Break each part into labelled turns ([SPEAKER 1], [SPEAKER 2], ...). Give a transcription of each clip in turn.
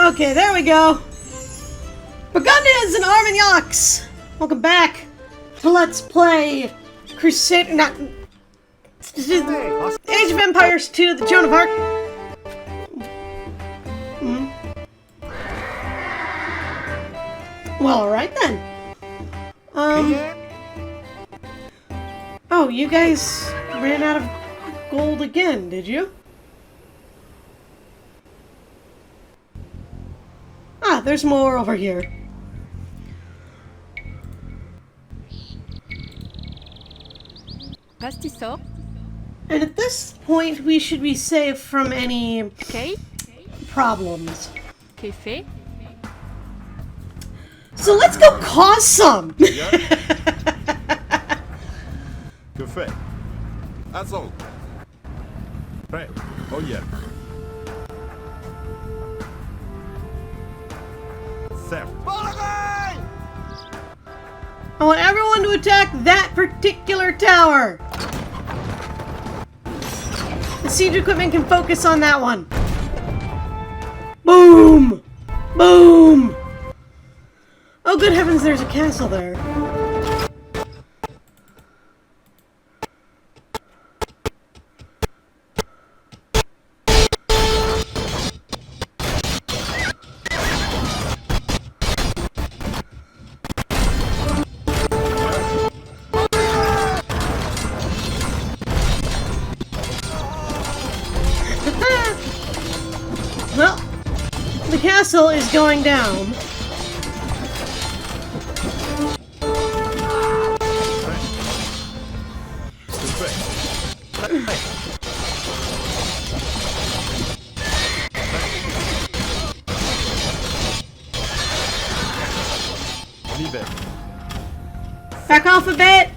[SPEAKER 1] Okay, there we go. Burgundians and Armagnacs! Welcome back to Let's Play Crusade... not... Age of Empires 2, the Joan of Arc. Well, alright then. Oh, you guys ran out of gold again, did you? Ah, there's more over here.
[SPEAKER 2] Pastisseau.
[SPEAKER 1] And at this point, we should be safe from any problems.
[SPEAKER 2] Café.
[SPEAKER 1] So let's go cause some!
[SPEAKER 3] Café. That's all. Right. Oh yeah. Certo.
[SPEAKER 1] I want everyone to attack that particular tower! The siege equipment can focus on that one. Boom! Boom! Oh, good heavens, there's a castle there. Well, the castle is going down. Back off a bit!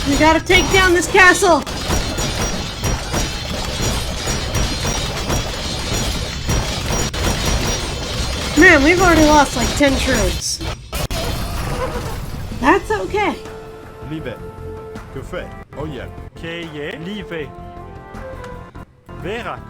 [SPEAKER 1] We gotta take down this castle! Man, we've already lost like 10 troops. That's okay.
[SPEAKER 3] Live. Café. Oh yeah.
[SPEAKER 4] Keje. Live. Verax.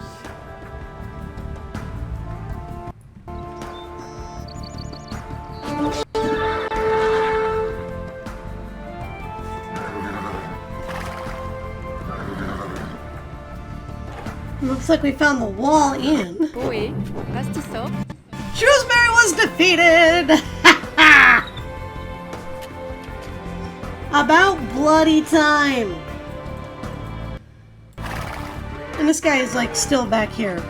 [SPEAKER 1] Looks like we found the wall in.
[SPEAKER 2] Oui. Pastisseau.
[SPEAKER 1] Shrewsbury was defeated! About bloody time! And this guy is like still back here.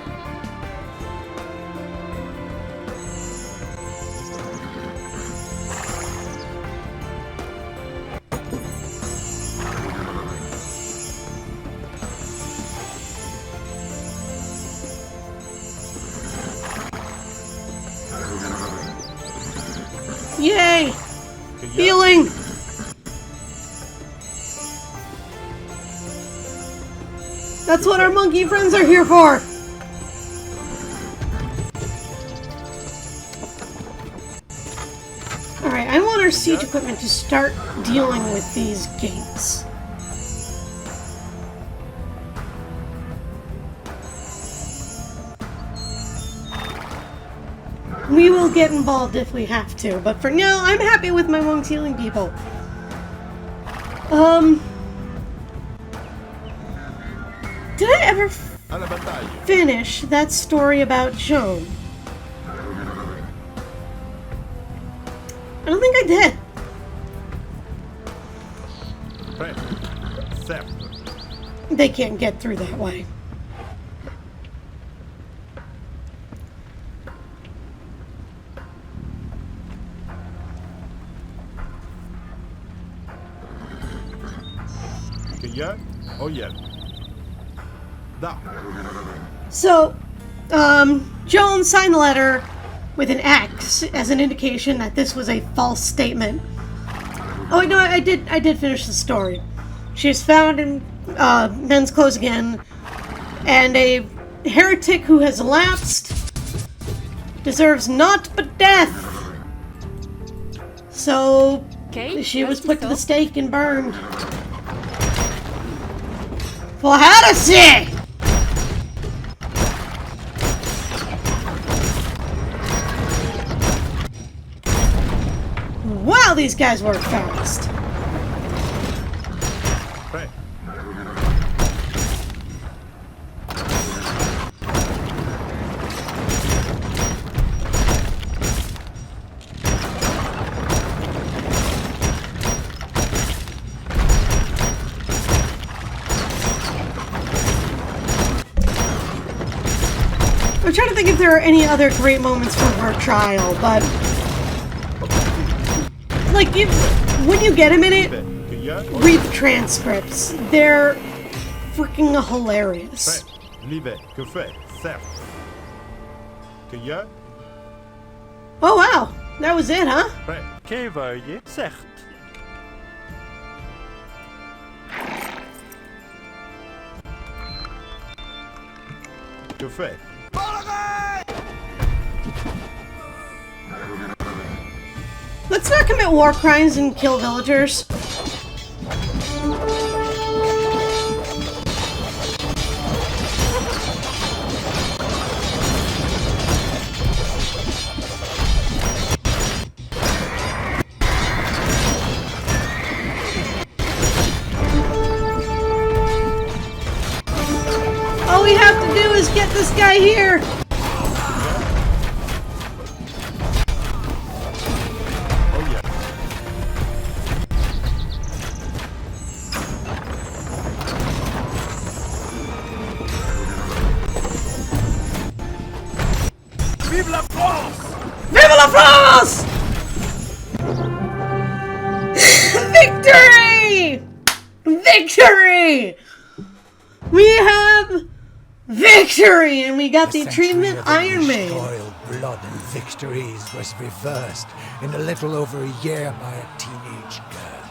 [SPEAKER 1] Yay! Healing! That's what our monkey friends are here for! Alright, I want our siege equipment to start dealing with these gates. We will get involved if we have to, but for now, I'm happy with my monks healing people. Did I ever finish that story about Joan? I don't think I did.
[SPEAKER 3] Right. Certo.
[SPEAKER 1] They can't get through that way.
[SPEAKER 3] Yeah. Oh yeah. Da.
[SPEAKER 1] So, Joan signed the letter with an X as an indication that this was a false statement. Oh, no, I did finish the story. She is found in men's clothes again, and a heretic who has lapsed deserves naught but death. So, she was put to the stake and burned. For heresy! Wow, these guys work fast.
[SPEAKER 3] Prêt.
[SPEAKER 1] I'm trying to think if there are any other great moments from her trial, but like when you get a minute,
[SPEAKER 3] Cueilleur.
[SPEAKER 1] read the transcripts. They're freaking hilarious.
[SPEAKER 3] Prêt. Livet. Que fait? Certes. Cueilleur.
[SPEAKER 1] Oh wow, that was it, huh?
[SPEAKER 3] Prêt.
[SPEAKER 4] Que veuillez, certes.
[SPEAKER 3] Que fait?
[SPEAKER 1] Let's not commit war crimes and kill villagers. All we have to do is get this guy here.
[SPEAKER 3] Oh yeah.
[SPEAKER 4] Vive la France!
[SPEAKER 1] Vive la France! Victory! Victory! We have victory, and we got the achievement Iron Man.
[SPEAKER 5] Royal blood and victories was reversed in a little over a year by a teenage girl.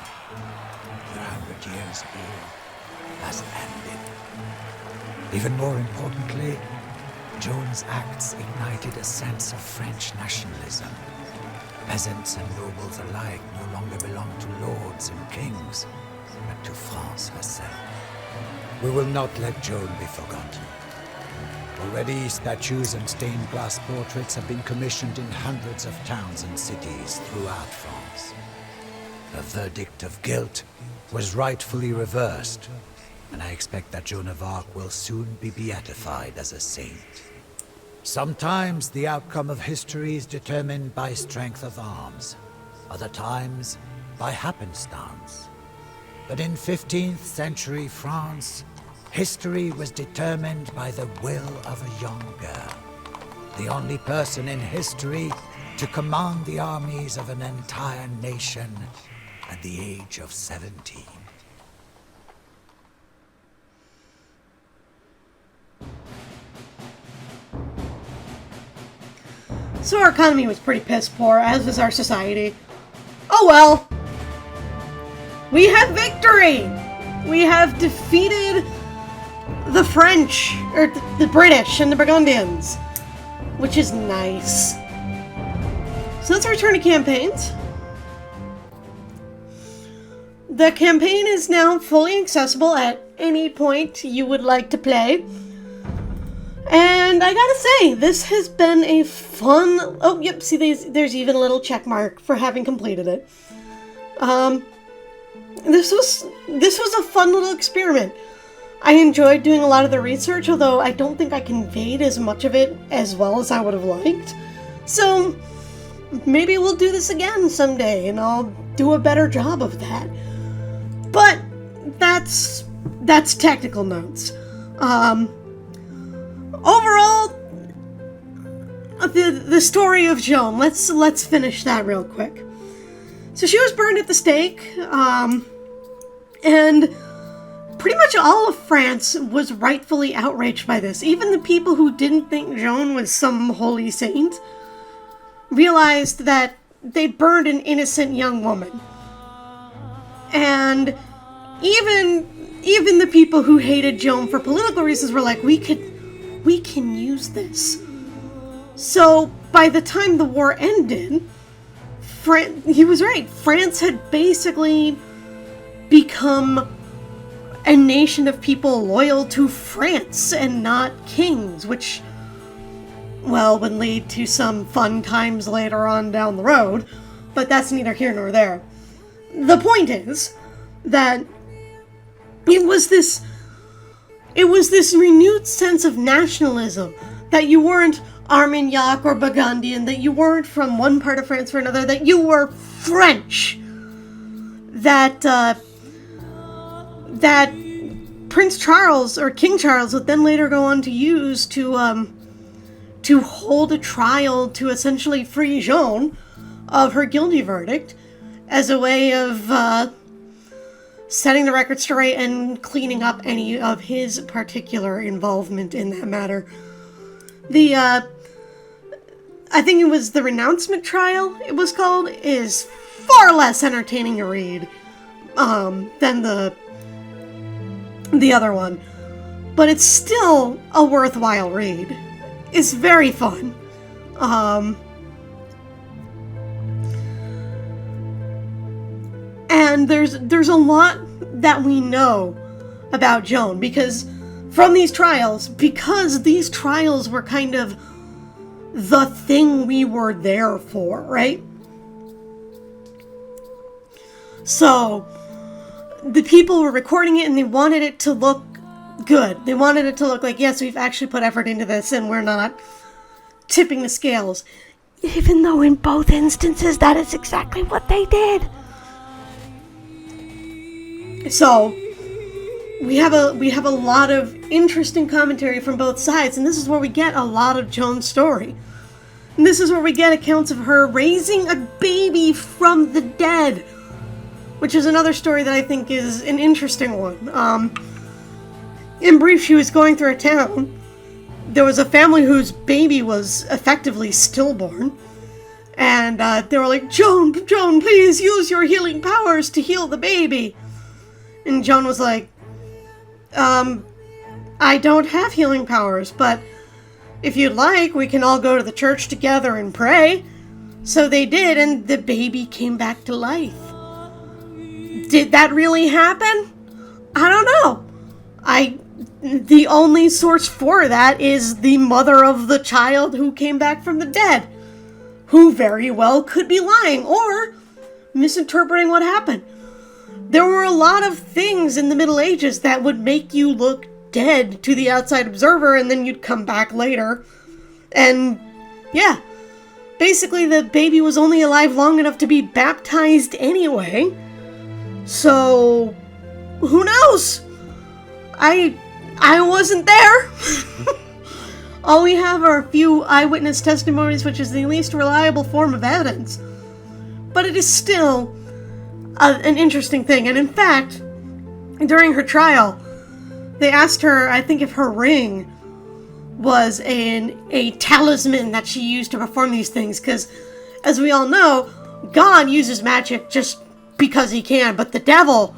[SPEAKER 5] Your 100 years war has ended. Even more importantly, Joan's acts ignited a sense of French nationalism. Peasants and nobles alike no longer belong to lords and kings, but to France herself. We will not let Joan be forgotten. Already, statues and stained glass portraits have been commissioned in hundreds of towns and cities throughout France. The verdict of guilt was rightfully reversed, and I expect that Joan of Arc will soon be beatified as a saint. Sometimes the outcome of history is determined by strength of arms, other times by happenstance. But in 15th century France, history was determined by the will of a young girl, the only person in history to command the armies of an entire nation at the age of 17.
[SPEAKER 1] So our economy was pretty piss poor, as was our society. Oh well. We have victory! We have defeated the French, or the British and the Burgundians, which is nice. So let's return to campaigns. The campaign is now fully accessible at any point you would like to play. And I gotta say, this has been a fun... Oh, yep, see, there's even a little check mark for having completed it. This was a fun little experiment. I enjoyed doing a lot of the research, although I don't think I conveyed as much of it as well as I would have liked. So, maybe we'll do this again someday, and I'll do a better job of that. But, that's technical notes. Overall, the story of Joan, let's finish that real quick. So she was burned at the stake, and pretty much all of France was rightfully outraged by this. Even the people who didn't think Joan was some holy saint realized that they burned an innocent young woman. And even the people who hated Joan for political reasons were like, we can use this. So by the time the war ended, he was right. France had basically become a nation of people loyal to France and not kings, which, well, would lead to some fun times later on down the road, but that's neither here nor there. The point is that it was this renewed sense of nationalism, that you weren't Armagnac or Burgundian, that you weren't from one part of France or another, that you were French, that Prince Charles, or King Charles, would then later go on to use to hold a trial to essentially free Joan of her guilty verdict as a way of setting the record straight and cleaning up any of his particular involvement in that matter. I think it was the renouncement trial, it was called, is far less entertaining to read than the other one. But it's still a worthwhile read. It's very fun. And there's a lot that we know about Joan because these trials were kind of the thing we were there for, right? So the people were recording it and they wanted it to look good. They wanted it to look like, yes, we've actually put effort into this and we're not tipping the scales. Even though in both instances that is exactly what they did. So we have a lot of interesting commentary from both sides, and this is where we get a lot of Joan's story. And this is where we get accounts of her raising a baby from the dead, which is another story that I think is an interesting one. In brief, she was going through a town. There was a family whose baby was effectively stillborn, and they were like, Joan, please use your healing powers to heal the baby. And Joan was like, I don't have healing powers, but if you'd like, we can all go to the church together and pray. So they did, and the baby came back to life. Did that really happen? I don't know. The only source for that is the mother of the child who came back from the dead, who very well could be lying or misinterpreting what happened. There were a lot of things in the Middle Ages that would make you look dead to the outside observer, and then you'd come back later. And, yeah, basically the baby was only alive long enough to be baptized anyway. So, who knows? I wasn't there. All we have are a few eyewitness testimonies, which is the least reliable form of evidence. But it is still an interesting thing. And in fact, during her trial, they asked her, I think, if her ring was a talisman that she used to perform these things, because, as we all know, God uses magic just because he can, but the devil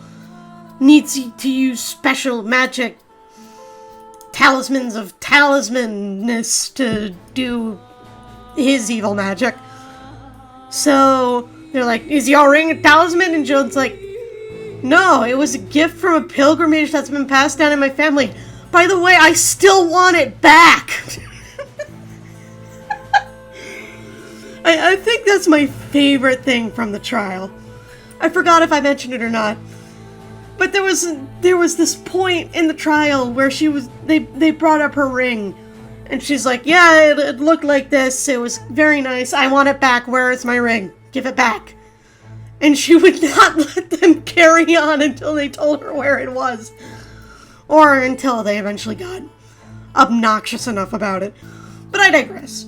[SPEAKER 1] needs to use special magic talismans of talismanness to do his evil magic. So they're like, is your ring a talisman? And Joan's like, no, it was a gift from a pilgrimage that's been passed down in my family. By the way, I still want it back. I think that's my favorite thing from the trial. I forgot if I mentioned it or not. But there was this point in the trial where they brought up her ring. And she's like, yeah, it looked like this. It was very nice. I want it back. Where is my ring? Give it back. And she would not let them carry on until they told her where it was. Or until they eventually got obnoxious enough about it. But I digress.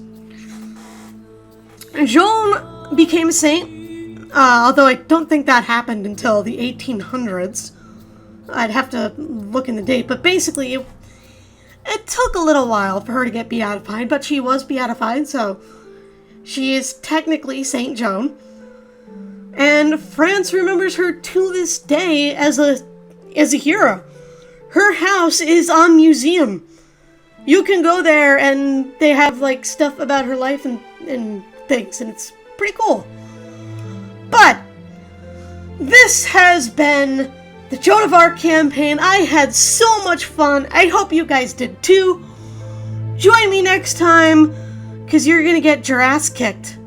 [SPEAKER 1] Joan became a saint, although I don't think that happened until the 1800s. I'd have to look in the date, but basically it took a little while for her to get beatified, but she was beatified, so she is technically Saint Joan. And France remembers her to this day as a hero. Her house is on museum. You can go there and they have like stuff about her life and things, and it's pretty cool. But this has been the Joan of Arc campaign. I had so much fun. I hope you guys did too. Join me next time, because you're going to get your ass kicked.